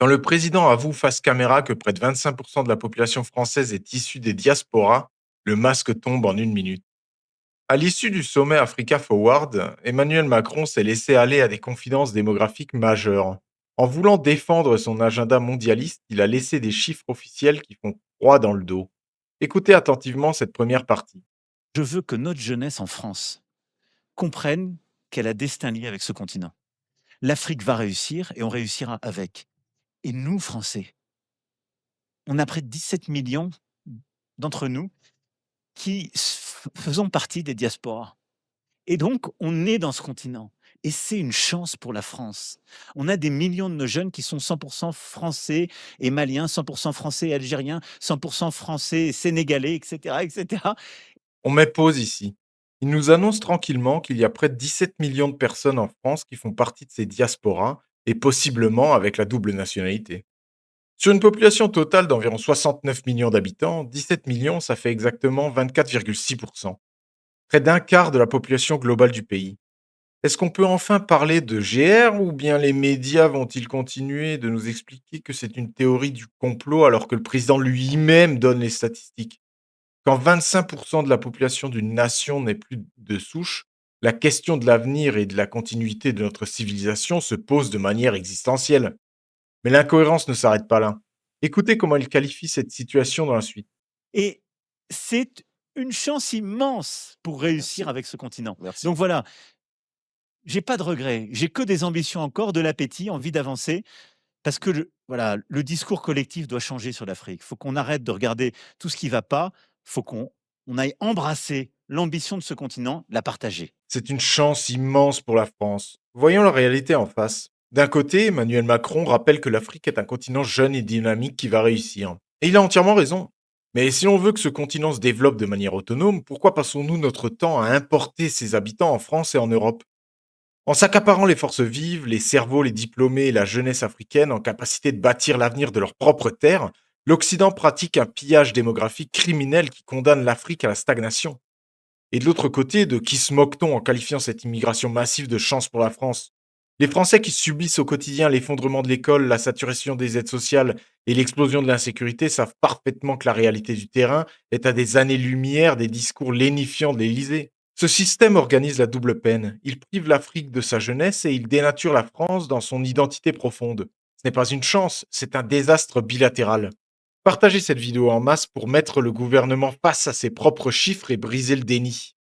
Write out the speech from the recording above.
Quand le président avoue face caméra que près de 25% de la population française est issue des diasporas, le masque tombe en une minute. À l'issue du sommet Africa Forward, Emmanuel Macron s'est laissé aller à des confidences démographiques majeures. En voulant défendre son agenda mondialiste, il a laissé des chiffres officiels qui font froid dans le dos. Écoutez attentivement cette première partie. Je veux que notre jeunesse en France comprenne qu'elle a destin lié avec ce continent. L'Afrique va réussir et on réussira avec. Et nous, Français, on a près de 17 millions d'entre nous qui faisons partie des diasporas. Et donc, on est dans ce continent. Et c'est une chance pour la France. On a des millions de nos jeunes qui sont 100% français et maliens, 100% français et algériens, 100% français et sénégalais, etc., etc. On met pause ici. Il nous annonce tranquillement qu'il y a près de 17 millions de personnes en France qui font partie de ces diasporas et possiblement avec la double nationalité. Sur une population totale d'environ 69 millions d'habitants, 17 millions, ça fait exactement 24,6%. Près d'un quart de la population globale du pays. Est-ce qu'on peut enfin parler de GR ou bien les médias vont-ils continuer de nous expliquer que c'est une théorie du complot alors que le président lui-même donne les statistiques? Quand 25% de la population d'une nation n'est plus de souche, la question de l'avenir et de la continuité de notre civilisation se pose de manière existentielle. Mais l'incohérence ne s'arrête pas là. Écoutez comment il qualifie cette situation dans la suite. Et c'est une chance immense pour réussir Merci, avec ce continent. merci. Donc voilà, j'ai pas de regrets, j'ai que des ambitions encore, de l'appétit, envie d'avancer, parce que voilà, le discours collectif doit changer sur l'Afrique. Il faut qu'on arrête de regarder tout ce qui va pas, il faut qu'on aille embrasser l'ambition de ce continent, la partager. C'est une chance immense pour la France. Voyons la réalité en face. D'un côté, Emmanuel Macron rappelle que l'Afrique est un continent jeune et dynamique qui va réussir. Et il a entièrement raison. Mais si l'on veut que ce continent se développe de manière autonome, pourquoi passons-nous notre temps à importer ses habitants en France et en Europe? En s'accaparant les forces vives, les cerveaux, les diplômés et la jeunesse africaine en capacité de bâtir l'avenir de leur propre terre, l'Occident pratique un pillage démographique criminel qui condamne l'Afrique à la stagnation. Et de l'autre côté, de qui se moque-t-on en qualifiant cette immigration massive de chance pour la France? Les Français qui subissent au quotidien l'effondrement de l'école, la saturation des aides sociales et l'explosion de l'insécurité savent parfaitement que la réalité du terrain est à des années-lumière des discours lénifiants de l'Élysée. Ce système organise la double peine. Il prive l'Afrique de sa jeunesse et il dénature la France dans son identité profonde. Ce n'est pas une chance, c'est un désastre bilatéral. Partagez cette vidéo en masse pour mettre le gouvernement face à ses propres chiffres et briser le déni.